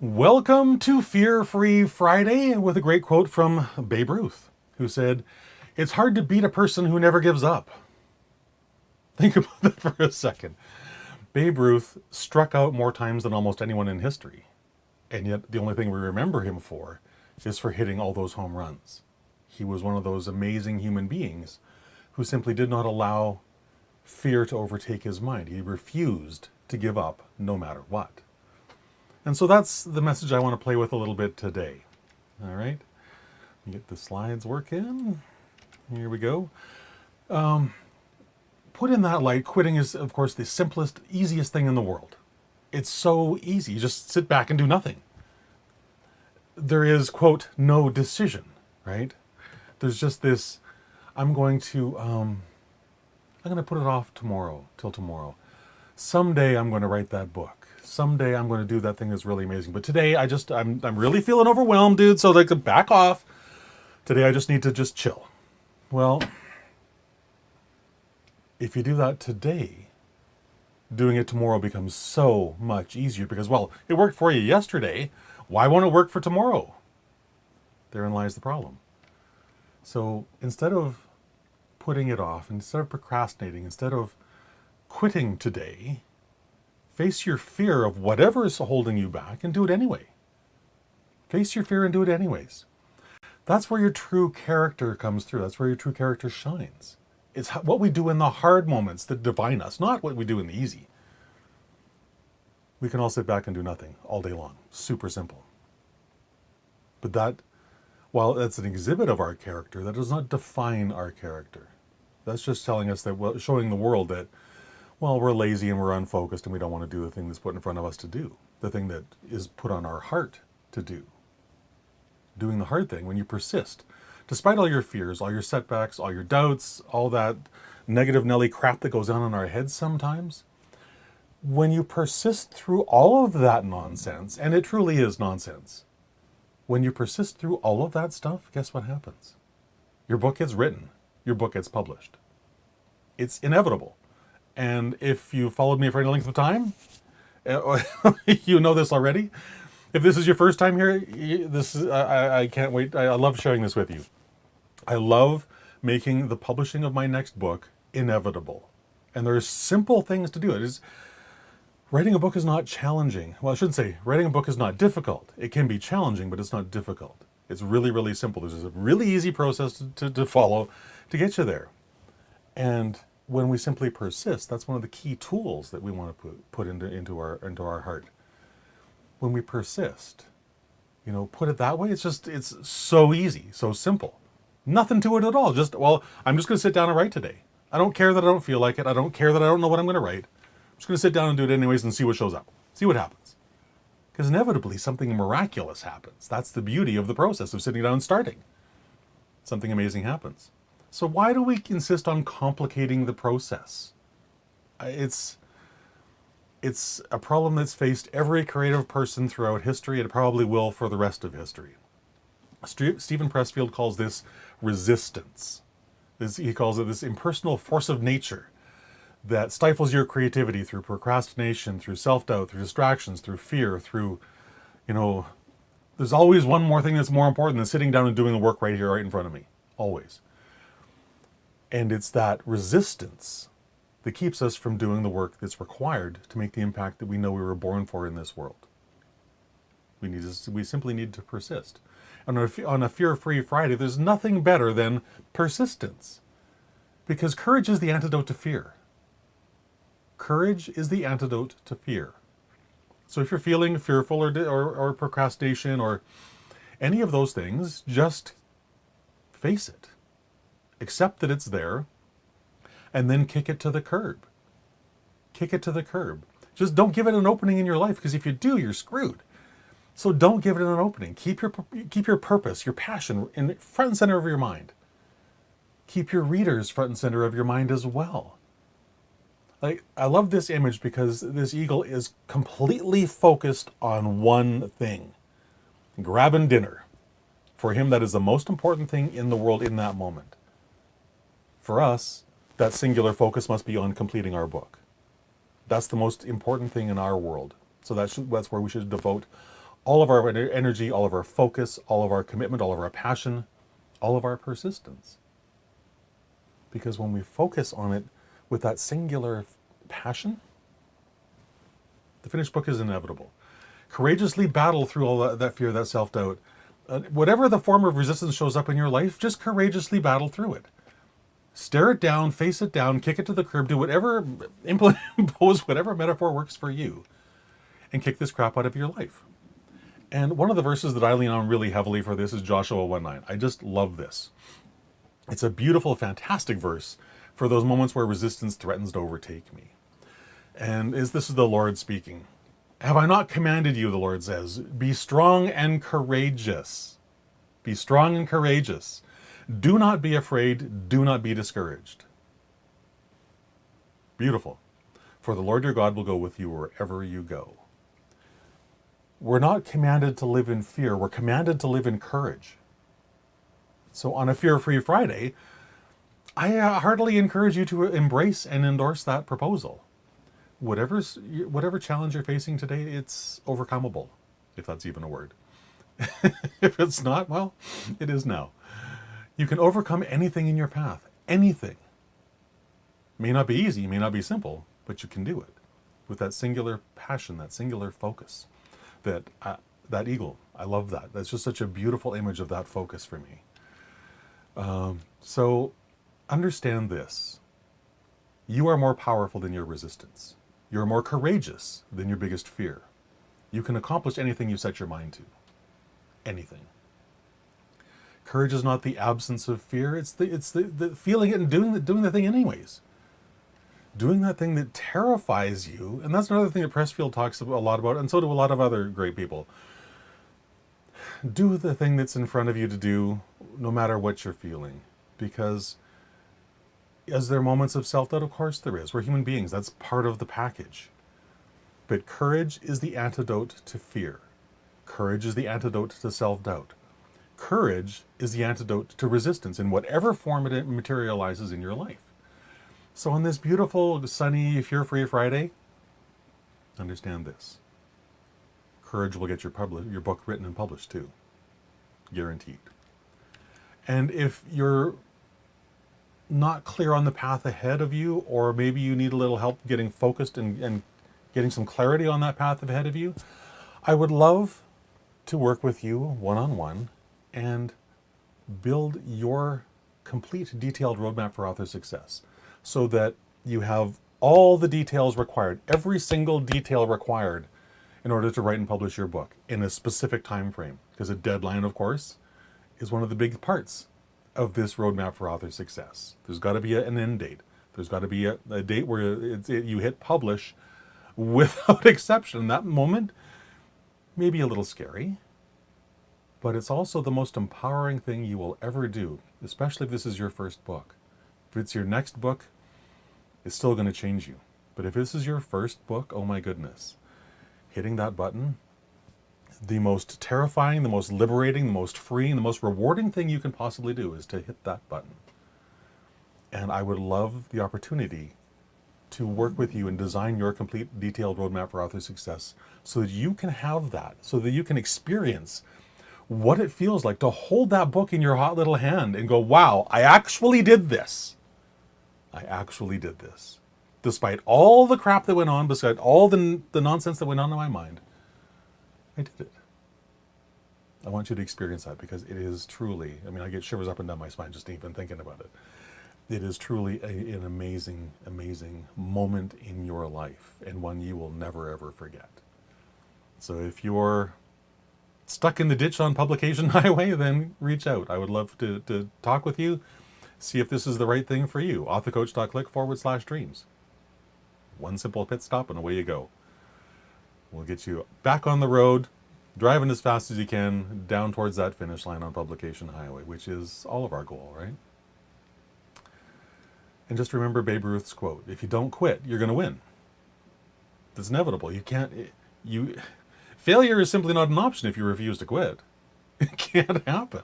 Welcome to Fear-Free Friday with a great quote from Babe Ruth, who said, "It's hard to beat a person who never gives up." Think about that for a second. Babe Ruth struck out more times than almost anyone in history, and yet the only thing we remember him for is for hitting all those home runs. He was one of those amazing human beings who simply did not allow fear to overtake his mind. He refused to give up no matter what. And so that's the message I want to play with a little bit today. All right, get the slides working. Here we go. Put in that light, quitting is, of course, the simplest, easiest thing in the world. It's so easy. You just sit back and do nothing. There is, quote, no decision, right? There's just this, I'm going to put it off till tomorrow. Someday I'm going to write that book. Someday I'm going to do that thing that's really amazing. But today I'm really feeling overwhelmed, dude. So like, back off. Today I just need to just chill. Well, if you do that today, doing it tomorrow becomes so much easier because, well, it worked for you yesterday. Why won't it work for tomorrow? Therein lies the problem. So instead of putting it off, instead of procrastinating, instead of quitting today, face your fear of whatever is holding you back and do it anyway. Face your fear and do it anyways. That's where your true character comes through. That's where your true character shines. It's what we do in the hard moments that define us, not what we do in the easy. We can all sit back and do nothing all day long. Super simple. But that, while that's an exhibit of our character, that does not define our character. That's just telling us that, well, showing the world that, well, we're lazy and we're unfocused and we don't want to do the thing that's put in front of us to do. The thing that is put on our heart to do. Doing the hard thing when you persist. Despite all your fears, all your setbacks, all your doubts, all that negative Nelly crap that goes on in our heads sometimes, when you persist through all of that nonsense, and it truly is nonsense, when you persist through all of that stuff, guess what happens? Your book gets written. Your book gets published. It's inevitable. And if you followed me for any length of time, you know this already. If this is your first time here, I can't wait. I love sharing this with you. I love making the publishing of my next book inevitable. And there's simple things to do. Writing a book is not challenging. Well, I shouldn't say writing a book is not difficult. It can be challenging, but it's not difficult. It's really, really simple. There's a really easy process to follow to get you there. And when we simply persist, that's one of the key tools that we want to put into our heart. When we persist, put it that way, it's so easy, so simple. Nothing to it at all. I'm just going to sit down and write today. I don't care that I don't feel like it. I don't care that I don't know what I'm going to write. I'm just going to sit down and do it anyways and see what shows up. See what happens. Because inevitably something miraculous happens. That's the beauty of the process of sitting down and starting. Something amazing happens. So why do we insist on complicating the process? It's a problem that's faced every creative person throughout history. It probably will for the rest of history. Stephen Pressfield calls this resistance. He calls it this impersonal force of nature that stifles your creativity through procrastination, through self-doubt, through distractions, through fear, through, there's always one more thing that's more important than sitting down and doing the work right here, right in front of me. Always. And it's that resistance that keeps us from doing the work that's required to make the impact that we know we were born for in this world. We simply need to persist. And on a Fear-Free Friday, there's nothing better than persistence. Because courage is the antidote to fear. Courage is the antidote to fear. So if you're feeling fearful or procrastination or any of those things, just face it. Accept that it's there, and then kick it to the curb. Kick it to the curb. Just don't give it an opening in your life, because if you do, you're screwed. So don't give it an opening. Keep your purpose, your passion in front and center of your mind. Keep your readers front and center of your mind as well. I love this image because this eagle is completely focused on one thing. Grabbing dinner. For him, that is the most important thing in the world in that moment. For us, that singular focus must be on completing our book. That's the most important thing in our world. So that's where we should devote all of our energy, all of our focus, all of our commitment, all of our passion, all of our persistence. Because when we focus on it with that singular passion, the finished book is inevitable. Courageously battle through all that fear, that self-doubt. Whatever the form of resistance shows up in your life, just courageously battle through it. Stare it down, face it down, kick it to the curb, do whatever, impose whatever metaphor works for you, and kick this crap out of your life. And one of the verses that I lean on really heavily for this is Joshua 1:9. I just love this. It's a beautiful, fantastic verse for those moments where resistance threatens to overtake me. And this is the Lord speaking. Have I not commanded you, the Lord says, be strong and courageous. Be strong and courageous. Do not be afraid. Do not be discouraged. Beautiful. For the Lord your God will go with you wherever you go. We're not commanded to live in fear. We're commanded to live in courage. So on a Fear-Free Friday, I heartily encourage you to embrace and endorse that proposal. Whatever challenge you're facing today, it's overcomable, if that's even a word. If it's not, well, it is now. You can overcome anything in your path. Anything. May not be easy, may not be simple, but you can do it with that singular passion, that singular focus. That eagle, I love that. That's just such a beautiful image of that focus for me. So understand this. You are more powerful than your resistance. You're more courageous than your biggest fear. You can accomplish anything you set your mind to. Anything. Courage is not the absence of fear. It's the feeling it and doing the thing anyways. Doing that thing that terrifies you. And that's another thing that Pressfield talks a lot about, and so do a lot of other great people. Do the thing that's in front of you to do, no matter what you're feeling. Because is there moments of self-doubt? Of course there is. We're human beings. That's part of the package. But courage is the antidote to fear. Courage is the antidote to self-doubt. Courage is the antidote to resistance in whatever form it materializes in your life. So on this beautiful, sunny, Fear-Free Friday, understand this. Courage will get your book written and published too. Guaranteed. And if you're not clear on the path ahead of you, or maybe you need a little help getting focused and getting some clarity on that path ahead of you, I would love to work with you one-on-one and build your complete detailed roadmap for author success so that you have all the details required, every single detail required in order to write and publish your book in a specific time frame. Because a deadline, of course, is one of the big parts of this roadmap for author success. There's got to be an end date. There's got to be a date where you hit publish without exception. That moment may be a little scary, but it's also the most empowering thing you will ever do, especially if this is your first book. If it's your next book, it's still going to change you. But if this is your first book, oh my goodness, hitting that button, the most terrifying, the most liberating, the most freeing, the most rewarding thing you can possibly do is to hit that button. And I would love the opportunity to work with you and design your complete detailed roadmap for author success so that you can have that, so that you can experience what it feels like to hold that book in your hot little hand and go, wow, I actually did this. I actually did this. Despite all the crap that went on, despite all the nonsense that went on in my mind, I did it. I want you to experience that because it is truly, I mean, I get shivers up and down my spine just even thinking about it. It is truly an amazing, amazing moment in your life and one you will never, ever forget. So if you're stuck in the ditch on Publication Highway, then reach out. I would love to talk with you, see if this is the right thing for you. authorcoach.click/dreams. One simple pit stop and away you go. We'll get you back on the road, driving as fast as you can down towards that finish line on Publication Highway, which is all of our goal, right? And just remember Babe Ruth's quote, if you don't quit, you're going to win. That's inevitable. Failure is simply not an option if you refuse to quit. It can't happen.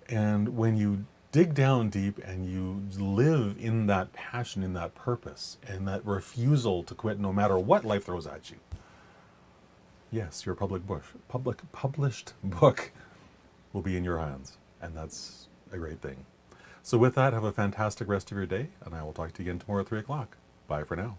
And when you dig down deep and you live in that passion, in that purpose, and that refusal to quit no matter what life throws at you, yes, your published book will be in your hands, and that's a great thing. So with that, have a fantastic rest of your day, and I will talk to you again tomorrow at 3 o'clock. Bye for now.